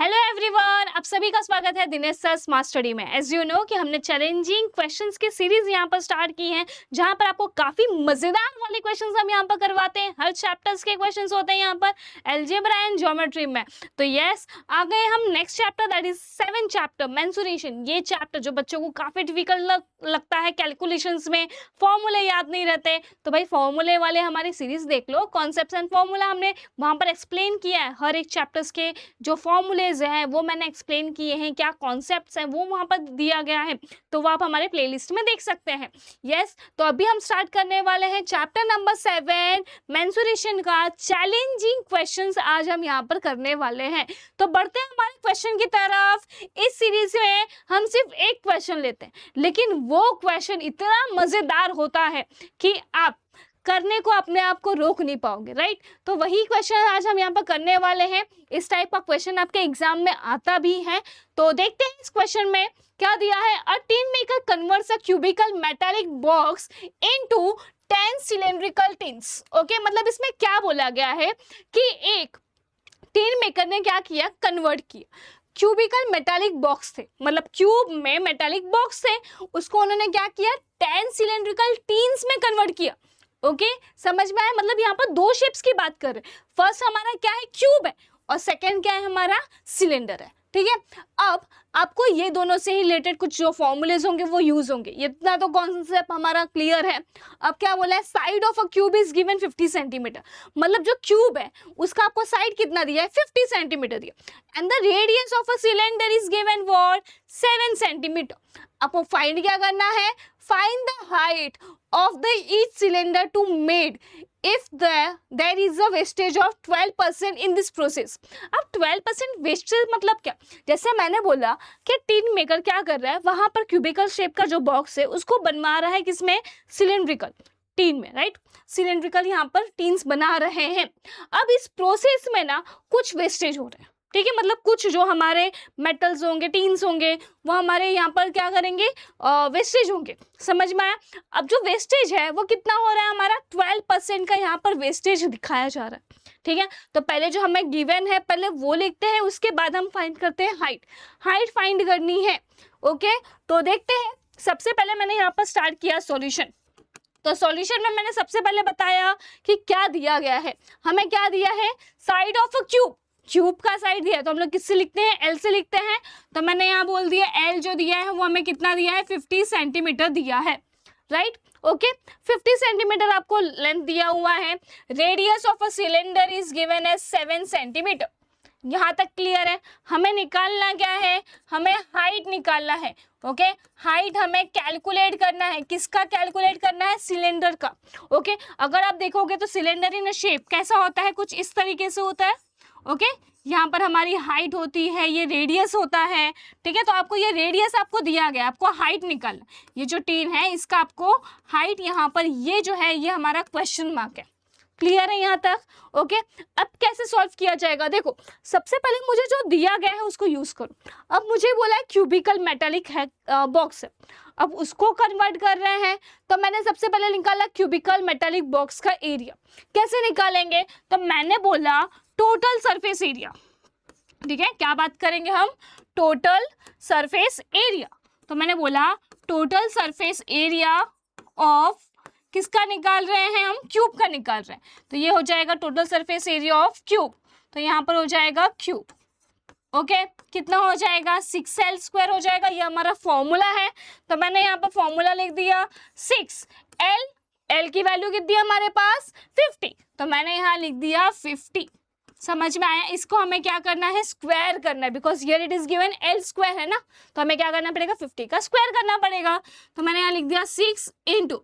Hello everyone, आप सभी का स्वागत है दिनेश सर स्मार्ट स्टडी में। एज यू नो कि हमने चैलेंजिंग क्वेश्चंस की सीरीज यहाँ पर स्टार्ट की है, जहाँ पर आपको काफी मजेदार वाले क्वेश्चंस हम यहाँ पर करवाते हैं। हर चैप्टर्स के क्वेश्चंस होते हैं यहाँ पर अलजेब्रा एंड ज्योमेट्री में। तो यस, आ गए हम next chapter, that is 7th chapter mensuration. ये चैप्टर जो बच्चों को काफी डिफिकल्ट लगता है, कैलकुलेशंस में फॉर्मूले याद नहीं रहते, तो भाई फॉर्मूले वाले हमारी सीरीज देख लो। कॉन्सेप्ट्स एंड फॉर्मूला हमने वहां पर एक्सप्लेन किया है। हर एक चैप्टर्स के जो फॉर्मूलेज हैं वो मैंने एक्सप्लेन किए हैं, क्या कॉन्सेप्ट्स हैं वो वहां पर दिया गया है, तो वो आप हमारे प्लेलिस्ट में देख सकते हैं। यस, तो अभी हम स्टार्ट करने वाले हैं चैप्टर नंबर 7 मेंसुरेशन का चैलेंजिंग क्वेश्चंस आज हम यहाँ पर करने वाले हैं। तो बढ़ते हैं हमारे क्वेश्चन की तरफ। इस सीरीज में हम सिर्फ एक क्वेश्चन लेते हैं, लेकिन वो क्वेश्चन इतना मजेदार होता है कि आप करने को अपने आप को रोक नहीं पाओगे, राइट। तो वही क्वेश्चन आज हम यहाँ पर करने वाले हैं। इस टाइप का क्वेश्चन आपके एग्जाम में आता भी है। तो देखते हैं इस क्वेश्चन में क्या दिया है। A tin maker converts a cubical metallic box into 10 cylindrical tins. Okay, मतलब इसमें क्या बोला गया है कि एक टिन मेकर ने क्या किया, कन्वर्ट किया। क्यूबिकल मेटालिक बॉक्स थे, मतलब क्यूब में मेटालिक बॉक्स थे, उसको उन्होंने क्या किया, 10 सिलेंड्रिकल टिन्स में कन्वर्ट किया। ओके, समझ में आया। मतलब यहाँ पर दो शेप्स की बात कर रहे हैं। फर्स्ट हमारा क्या है, क्यूब है, और सेकंड क्या है, हमारा सिलेंडर है। ठीक है, अब आपको ये दोनों से ही रिलेटेड कुछ जो फॉर्मूलेज होंगे वो यूज होंगे, इतना तो कॉन्सेप्ट हमारा क्लियर है। अब क्या बोला है, side of a cube is given 50 centimetre. मतलब जो क्यूब है उसका आपको साइड कितना दिया है, 50 सेंटीमीटर दिया। And the radius of a cylinder is given what, 7 centimetre. आपको फाइंड क्या करना है, find the height of the each cylinder to made if there is a wastage of 12% in this process। अब 12% wastage मतलब क्या, जैसे मैंने बोला कि टिन मेकर क्या कर रहा है, वहां पर क्यूबिकल शेप का जो बॉक्स है उसको बनवा रहा है, किसमें, सिलेंड्रिकल टीन में, राइट। सिलेंड्रिकल यहाँ पर टीन्स बना रहे हैं। अब इस प्रोसेस में ना कुछ वेस्टेज हो रहा है, ठीक है, मतलब कुछ जो हमारे मेटल्स होंगे, टीन्स होंगे, वो हमारे यहाँ पर क्या करेंगे, वेस्टेज होंगे। समझ में आया। अब जो वेस्टेज है वो कितना हो रहा है, हमारा 12% का यहाँ पर वेस्टेज दिखाया जा रहा है। ठीक है, तो पहले जो हमें गिवन है पहले वो लिखते हैं, उसके बाद हम फाइंड करते हैं हाइट। हाइट फाइंड करनी है। ओके, तो देखते हैं। सबसे पहले मैंने यहाँ पर स्टार्ट किया सॉल्यूशन। तो सॉल्यूशन में मैंने सबसे पहले बताया कि क्या दिया गया है, हमें क्या दिया है, side of a cube. Cube का साइड दिया है तो हम लोग किससे लिखते हैं, एल से लिखते हैं। तो मैंने यहाँ बोल दिया एल जो दिया है वो हमें कितना दिया है, 50 सेंटीमीटर दिया है, राइट। ओके, 50 सेंटीमीटर आपको लेंथ दिया हुआ है। Radius of a cylinder is given as 7 centimetre. यहाँ तक क्लियर है। हमें निकालना क्या है, हमें हाइट निकालना है। ओके, हाइट हमें कैलकुलेट करना है। किसका कैलकुलेट करना है, सिलेंडर का। ओके, अगर आप देखोगे तो सिलेंडर इन शेप कैसा होता है, कुछ इस तरीके से होता है। ओके, यहाँ पर हमारी हाइट होती है, ये रेडियस होता है। ठीक है, तो आपको ये रेडियस आपको दिया गया, आपको हाइट निकालना। ये जो टीन है इसका आपको हाइट, यहाँ पर ये जो है ये हमारा क्वेश्चन मार्क है। क्लियर है यहाँ तक। ओके, अब कैसे सॉल्व किया जाएगा, देखो सबसे पहले मुझे जो दिया गया है उसको यूज करो। अब मुझे बोला है क्यूबिकल मेटालिक है बॉक्स है, अब उसको कन्वर्ट कर रहे हैं। तो मैंने सबसे पहले निकाला क्यूबिकल मेटालिक बॉक्स का एरिया। कैसे निकालेंगे, तो मैंने बोला टोटल सरफेस एरिया। ठीक है, क्या बात करेंगे हम, टोटल सरफेस एरिया। तो मैंने बोला टोटल सरफेस एरिया ऑफ, किसका निकाल रहे हैं हम, क्यूब का निकाल रहे हैं। तो ये हो जाएगा total surface area of cube. तो यहाँ पर हो जाएगा क्यूब। ओके, कितना हो जाएगा, 6L स्क्वायर हो जाएगा। ये हमारा फॉर्मूला है, तो मैंने यहाँ पर फॉर्मूला लिख दिया 6L। L की वैल्यू कितनी है हमारे पास, 50, तो मैंने यहाँ लिख दिया 50। समझ में आया। इसको हमें क्या करना है, स्क्वायर करना है, because here it is given L square है ना, तो हमें क्या करना पड़ेगा, 50 का स्क्वायर करना पड़ेगा। तो मैंने यहाँ लिख दिया 6 इंटू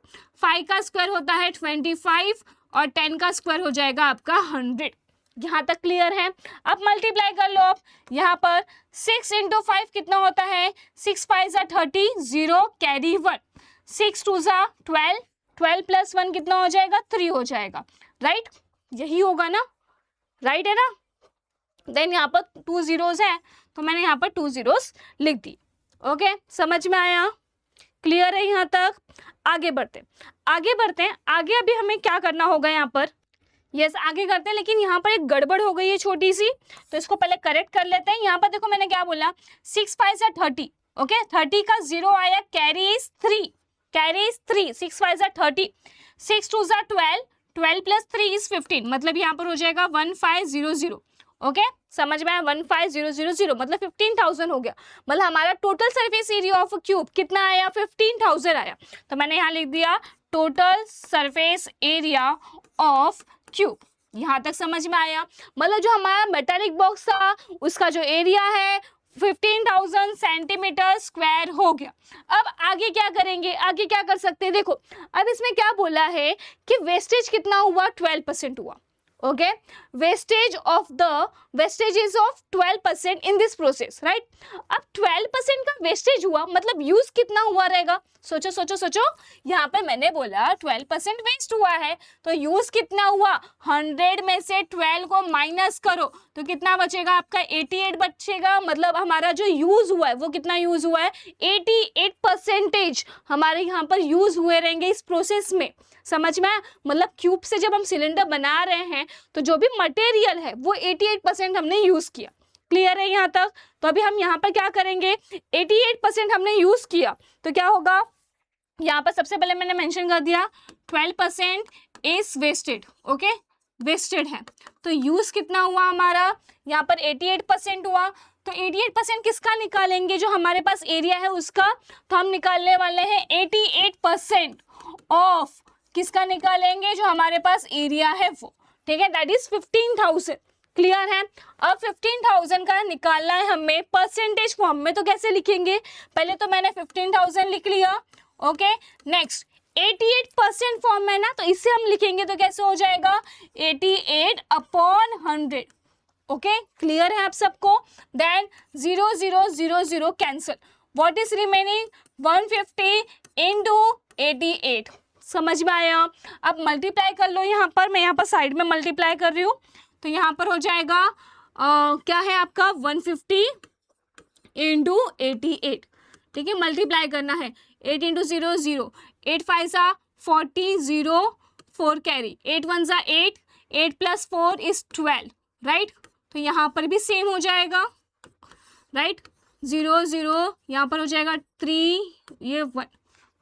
5 का स्क्वायर होता है 25, और 10 का स्क्वायर हो जाएगा आपका 100। यहाँ तक क्लियर है। अब मल्टीप्लाई कर लो। आप यहाँ पर 6 इंटू 5 कितना होता है, 6 5 ज़ा 30, 0 कैरी 1, 6 2 ज़ा 12, 12 प्लस 1 कितना हो जाएगा, 3 हो जाएगा, राइट। यही होगा ना, राइट है ना। देन यहाँ पर 2 zeros है, तो मैंने यहाँ पर 2 zeros लिख दी। ओके, समझ में आया, क्लियर है यहाँ तक। आगे बढ़ते हैं। आगे अभी हमें क्या करना होगा, यहाँ पर यस आगे करते हैं, लेकिन यहाँ पर एक गड़बड़ हो गई है छोटी सी, तो इसको पहले करेक्ट कर लेते हैं। यहाँ पर देखो मैंने क्या बोला, 6 5 30, ओके 30 का 0 आया, carry is 3, carry is 3, 6 5 30, 6 2 12, 12 plus 3 is 15, मतलब यहाँ पर हो जाएगा 1500, ओके समझ में आया, 15000 मतलब 15,000 हो गया। मतलब हमारा total surface area of cube कितना आया, 15,000 आया। तो मैंने यहाँ लिख दिया total surface area of cube. यहाँ तक समझ में आया। मतलब जो हमारा मेटालिक बॉक्स था उसका जो एरिया है 15,000 सेंटीमीटर स्क्वायर हो गया। अब आगे क्या करेंगे, आगे क्या कर सकते हैं, देखो अब इसमें क्या बोला है कि वेस्टेज कितना हुआ, 12% हुआ, okay wastage is of 12% in this process, right. अब 12% का वेस्टेज हुआ मतलब यूज कितना हुआ रहेगा, सोचो सोचो सोचो। यहाँ पे मैंने बोला 12% वेस्ट हुआ है, तो यूज कितना हुआ, 100 में से 12 को माइनस करो तो कितना बचेगा आपका, 88 बचेगा। मतलब हमारा जो यूज हुआ है वो कितना यूज हुआ है, 88% हमारे यहाँ पर यूज हुए रहेंगे इस प्रोसेस में। समझ में, मतलब क्यूब से जब हम सिलेंडर बना रहे हैं तो जो भी मटेरियल है वो 88% हमने यूज किया। क्लियर है यहाँ तक। तो अभी हम यहाँ पर क्या करेंगे, 88% हमने यूज किया तो क्या होगा, यहाँ पर सबसे पहले मैंने मेंशन कर दिया 12% इज वेस्टेड, ओके वेस्टेड है। तो यूज कितना हुआ हमारा, यहाँ पर 88% हुआ। तो 88% किसका निकालेंगे, जो हमारे पास एरिया है उसका। तो हम निकालने वाले हैं 88% ऑफ किसका निकालेंगे, जो हमारे पास एरिया है वो, ठीक है दैट इज 15,000। क्लियर है। अब 15,000 का निकालना है हमें परसेंटेज फॉर्म में, तो कैसे लिखेंगे, पहले तो मैंने 15,000 लिख लिया, ओके नेक्स्ट 88% फॉर्म में ना, तो इससे हम लिखेंगे तो कैसे हो जाएगा 88/100, ओके क्लियर है आप सबको। Then 0 0 0 0 cancel, what is remaining 150 into 88। समझ में आया। अब मल्टीप्लाई कर लो, यहाँ पर मैं यहाँ पर साइड में मल्टीप्लाई कर रही हूँ, तो यहाँ पर हो जाएगा क्या है आपका 150 इंटू 88, ठीक है मल्टीप्लाई करना है 8 into 0 0, 8 5 40 0 4 carry, 8 1 8, 8 plus 4 is 12, right. तो यहाँ पर भी सेम हो जाएगा, राइट 0 0, यहाँ पर हो जाएगा 3 ये 1।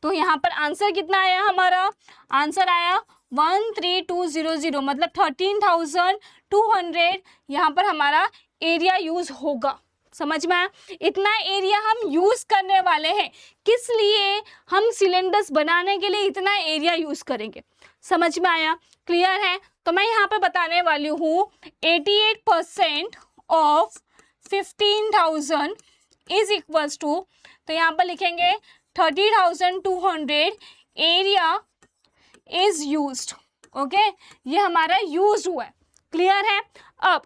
तो यहाँ पर आंसर कितना आया, हमारा आंसर आया 13200, मतलब 13,200 यहाँ पर हमारा एरिया यूज होगा। समझ में आया। इतना एरिया हम यूज करने वाले हैं, किस लिए, हम सिलेंडर्स बनाने के लिए इतना एरिया यूज करेंगे। समझ में आया, क्लियर है। तो मैं यहाँ पे बताने वाली हूँ 88% ऑफ 15,000 इज इक्वल्स टू, तो यहाँ पर लिखेंगे 30,200 एरिया इज यूज्ड, ओके ये हमारा यूज हुआ है। क्लियर है। अब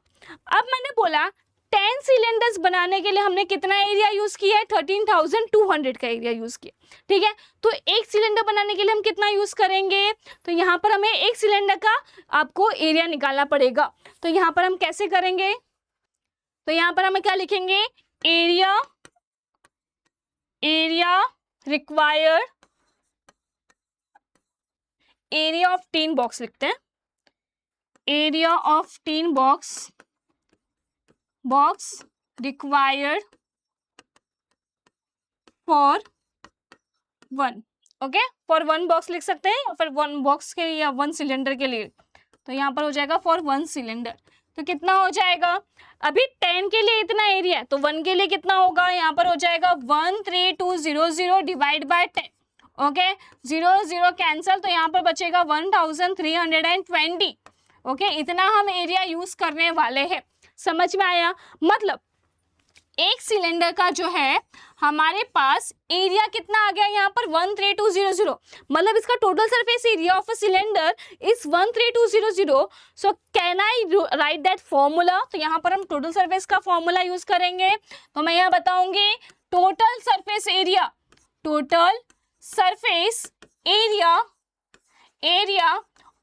मैंने बोला 10 सिलेंडर्स बनाने के लिए हमने कितना एरिया यूज किया है, 13,200 का एरिया यूज किया, ठीक है। तो एक सिलेंडर बनाने के लिए हम कितना यूज करेंगे, तो यहाँ पर हमें एक सिलेंडर का आपको एरिया निकालना पड़ेगा। तो यहाँ पर हम कैसे करेंगे, तो यहाँ पर हमें क्या लिखेंगे, area required, area of tin box लिखते हैं, area of tin box required for 1, okay for 1 box लिख सकते हैं, या फिर 1 बॉक्स के लिए या 1 सिलेंडर के लिए। तो यहाँ पर हो जाएगा फॉर 1 सिलेंडर। तो कितना हो जाएगा, अभी 10 के लिए इतना एरिया है, तो 1 के लिए कितना होगा, यहाँ पर हो जाएगा 13200 डिवाइड बाय 10, ओके 0 0 कैंसल, तो यहाँ पर बचेगा 1320, ओके इतना हम एरिया यूज करने वाले हैं। समझ में आया। मतलब एक सिलेंडर का जो है हमारे पास एरिया कितना आ गया, यहाँ पर 13200, मतलब इसका total surface area of a cylinder is 13200। So can I right that formula, तो यहाँ पर हम टोटल सरफेस का फॉर्मूला यूज करेंगे। तो मैं यहाँ बताऊंगी total surface area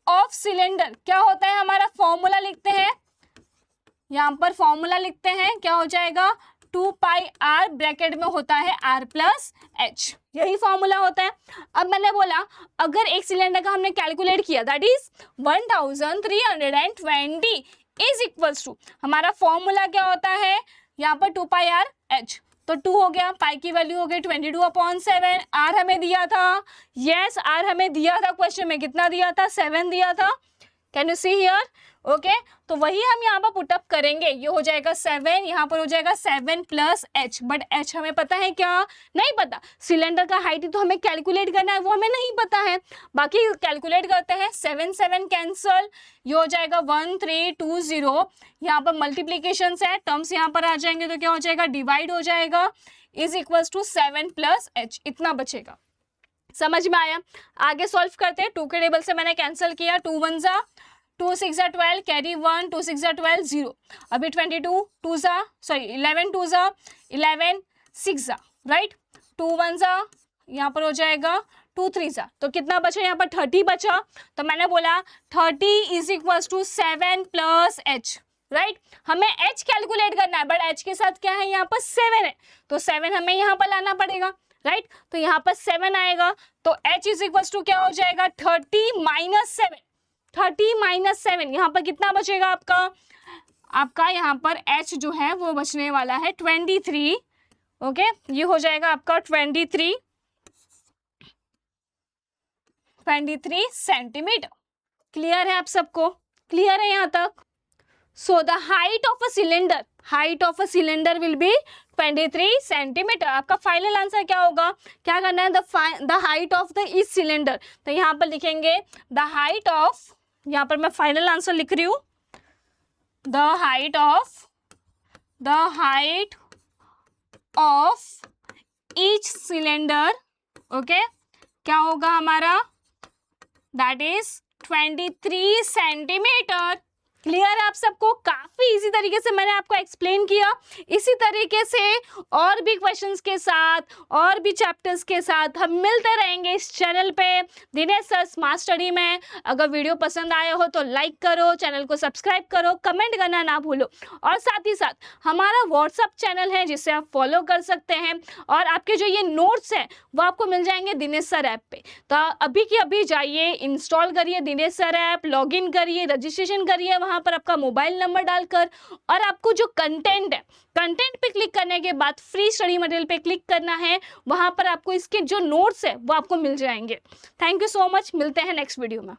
of cylinder क्या होता है, हमारा फॉर्मूला लिखते हैं, यहाँ पर फॉर्मूला लिखते हैं, क्या हो जाएगा 2 पाई आर ब्रैकेट में होता है आर प्लस एच, यही फॉर्मूला होता है। अब मैंने बोला अगर एक सिलेंडर का हमने कैलकुलेट किया that is 1320 is equals to, हमारा फॉर्मूला क्या होता है यहाँ पर 2 पाई आर एच, तो 2 हो गया, पाई की वैल्यू हो गई 22/7। आर हमें दिया था, यस आर हमें दिया था, क्वेश्चन में कितना दिया था, 7 दिया था। Can you see here, okay तो वही हम यहाँ पर पुटअप करेंगे, ये हो जाएगा 7, यहाँ पर हो जाएगा 7 प्लस एच, बट एच हमें पता है क्या, नहीं पता। सिलेंडर का हाइट ही तो हमें कैलकुलेट करना है, वो हमें नहीं पता है, बाकी कैलकुलेट करते हैं। 7 7 कैंसल, ये हो जाएगा 1320, यहाँ पर मल्टीप्लीकेशन है, टर्म्स यहाँ पर आ जाएंगे तो क्या हो जाएगा, डिवाइड हो जाएगा, is equals to 7 plus H, इतना बचेगा। समझ में आया, आगे सॉल्व करते हैं। 2 के टेबल से मैंने कैंसिल किया, 2 1 जा 2 6 जा 12, कैरी 1, 2 6 जा 12 0, अभी 22 2 जा सॉरी 11 2 जा 11 6 जा राइट, 2 1 जा यहाँ पर हो जाएगा 2 3 जा, तो कितना बचा यहाँ पर 30 बचा। तो मैंने बोला 30 is equals to 7 plus H, right. हमें एच कैलकुलेट करना है बट एच के साथ क्या है यहाँ पर 7 है, तो 7 हमें यहाँ पर लाना पड़ेगा, राइट तो यहाँ पर 7 आएगा, तो h इज इक्वल्स टू क्या हो जाएगा 30 माइनस 7, 30 माइनस 7, यहाँ पर कितना बचेगा आपका यहाँ पर h जो है वो बचने वाला है 23, ओके ये हो जाएगा आपका 23 सेंटीमीटर। क्लियर है आप सबको, क्लियर है यहाँ तक। So the height of a cylinder will be 23 centimetre. आपका फाइनल आंसर क्या होगा, क्या करना है, द हाइट ऑफ द इस सिलेंडर, तो यहाँ पर लिखेंगे द हाइट ऑफ, यहाँ पर मैं फाइनल आंसर लिख रही हूँ, the height of each cylinder, okay क्या होगा हमारा, दैट इज 23 सेंटीमीटर। क्लियर है आप सबको, काफी इजी तरीके से मैंने आपको एक्सप्लेन किया। इसी तरीके से और भी क्वेश्चंस के साथ और भी चैप्टर्स के साथ हम मिलते रहेंगे इस चैनल पे दिनेश सर स्मार्ट स्टडी में। अगर वीडियो पसंद आया हो तो लाइक करो, चैनल को सब्सक्राइब करो, कमेंट करना ना भूलो, और साथ ही साथ हमारा व्हाट्सअप चैनल है जिसे आप फॉलो कर सकते हैं, और आपके जो ये नोट्स हैं वो आपको मिल जाएंगे दिनेश सर ऐप पे। तो अभी की अभी जाइए, इंस्टॉल करिए Dinesh sir app, log in करिए, रजिस्ट्रेशन करिए वहाँ पर आपका मोबाइल नंबर डालकर, और आपको जो कंटेंट है, कंटेंट पे क्लिक करने के बाद फ्री स्टडी मटेरियल पे क्लिक करना है, वहां पर आपको इसके जो नोट्स है वो आपको मिल जाएंगे। थैंक यू सो मच, मिलते हैं नेक्स्ट वीडियो में।